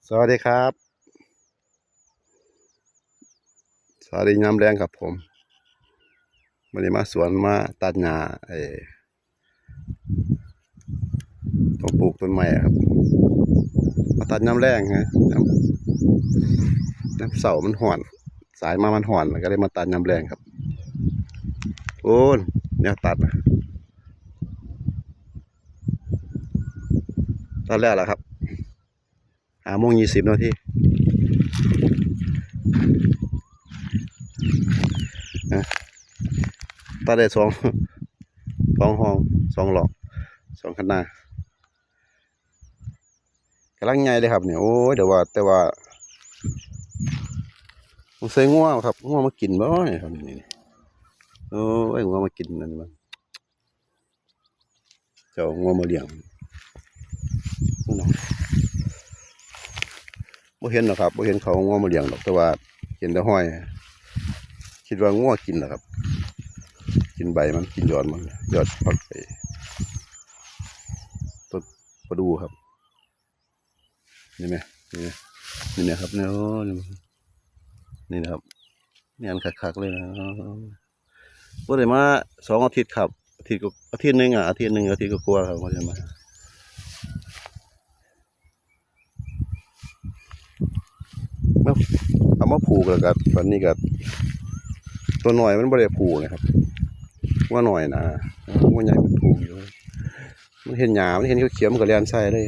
สวัสดีครับสวัสดียามแรงครับผมวันนี้มาสวนมาตัดหญ้าต้องปลูกต้นไม้ครับมาตัดยามแรงฮะน้ำเสามันห่อนสายมามันห่อนก็เลยมาตัดยามแรงครับโอ้เนี่ยตัดแล้วล่ะครับ5:20นะตัดได้สองห้อง2 หลอก2 คณะกำลังใหญ่เลยครับเนี่ยโอ้ยเดี๋ยวว่าแต่ว่าผมใส่ง่วครับง่วมากินบ่เนี่ยครับนี่โอ้ยง่วมากินนั่นมันเจ้าง่วมาเลี้ยงบ่เห็นหรอกครับบ่เห็นเขาง่วมาเลี้ยงหรอกแต่ว่าเห็นแต่ห้อยคิดว่าง่วกินหรอครับกินใบมันกินยอดมันยอดผักต้นประดูครับนี่ไหมนี่นะครับเนี่ยนี่นะครับนี่อันคักๆเลยนะว่าได้มา2 อาทิตย์ครับอาทิตย์หนึ่งอาทิตย์ก็กลัวครับว่าจะมาเอามาผูกแล้วก็ตอนนี้ก็ตัวหน่อยมันไม่ได้ผูกนะครับว่าหน่อยนะว่าใหญ่มันผูกอยู่มันเห็นหยามันเห็นเขียวมันก็เลียนใส่เลย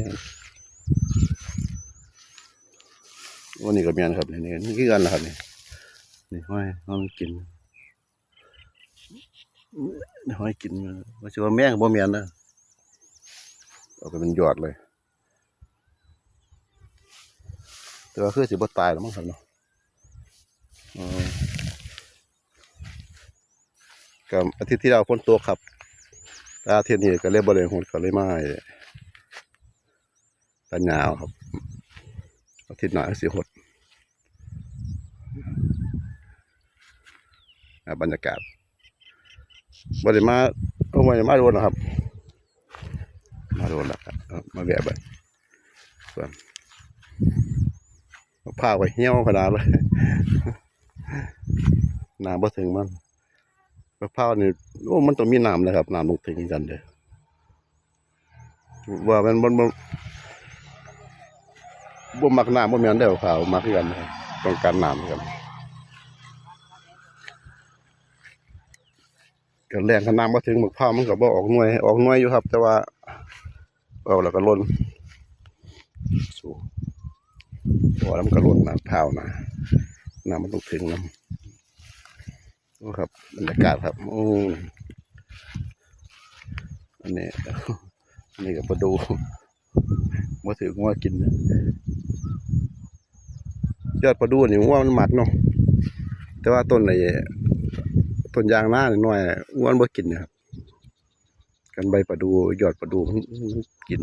วันนี้ก็มีอันครับนี่คือกันนะครับนี่ห้อยมันกินห้อยกินว่าชื่อว่าแมงบ่เมียนนะเอาไปเป็นยอดเลยแต่ว่าคือสิบ่ตายแล้วมั้งครับเนาะกับอาทิตย์ที่เราฝนตกครับอาทิตย์นี้ก็เรียบบริเวณหุ่นก็เลยมาตัดหญ้าครับอาทิตย์หน้าสิหดบรรยากาศบริมาเอาไว้มาโดนนะครับมาโดนแล้วครับมาแบบแบบส่วนผ้าไว้เหี้ยวขนาดเลยน้ำบ่ถึงมันมะพร้าวนี่โอ้มันต้องมีน้ำนะครับน้ำลงถึงกันเด้อว่ามันบ่มักน้ำบ่แม่นเด้อมะพร้าวมักคือกันนะครับต้องการน้ำครับก็แรงขนาดบ่ถึงมะพร้าวมันก็บ่ออกหน่วยอยู่ครับแต่ว่าเอาแล้วก็ล้นสู่พอแล้วมันก็ล้นน้ำพร้าวนะน้ำมันต้องถึงน้ำโอ้ครับบรรยากาศครับโอ้อันนี้ก็มาดูมาถือว่ากินยอดปลาดูนี่ว่ามันหมักเนาะแต่ว่าต้นยางหน้าหน่อยอ้วนบ่กินนะครับกันใบปลาดูยอดปลาดูมันกิน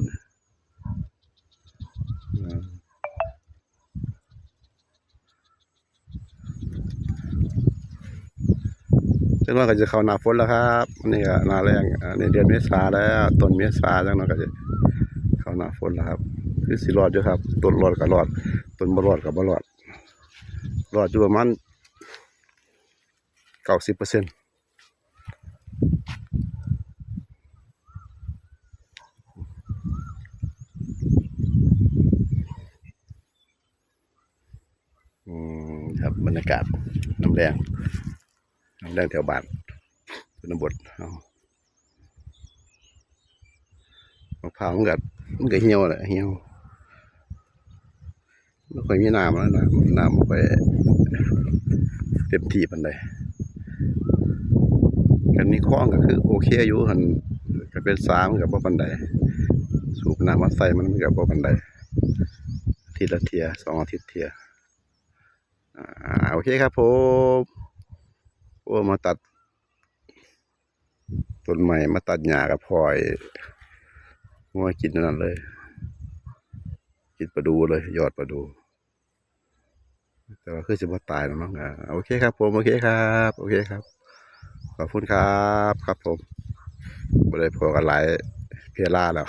จังหวะก็จะเข้าหน้าฝนแล้วครับนี่ก็หน้าแรงนี่เดือนเมษาแล้วต้นเมษาจังหวะก็จะเข้าหน้าฝนแล้วครับคือสิรอดอยู่ครับต้นรอดก็รอดต้นบ่รอดก็บ่รอดรอดอยู่ประมาณ90%ครับบรรยากาศน้ำแดงแถวบ้านชนบทมะพร้าวมันก็เหี่ยวแหละเหี่ยวไม่ค่อยมีน้ำแล้วน้ำไม่ค่อยเต็มที่ปานใดกันนี้คล้องก็คือโอเคอยู่หันก็เป็น3กับบ่ปานใดสูบน้ำมาใส่มันก็บ่ปานใดทีละเที่ย2 อาทิตย์เที่ยโอเคครับผมโอ้มาตัดต้นใหม่มาตัดหญ้ากับพลอยมากินนั่นเลยกินปลาดูเลยยอดปลาดูแต่ว่าคือจะมาตายแล้วมั้งโอเคครับผมโอเคครับโอเคครับขอบคุณครับครับผมไม่ได้พอกันหลายเพียร่าแล้ว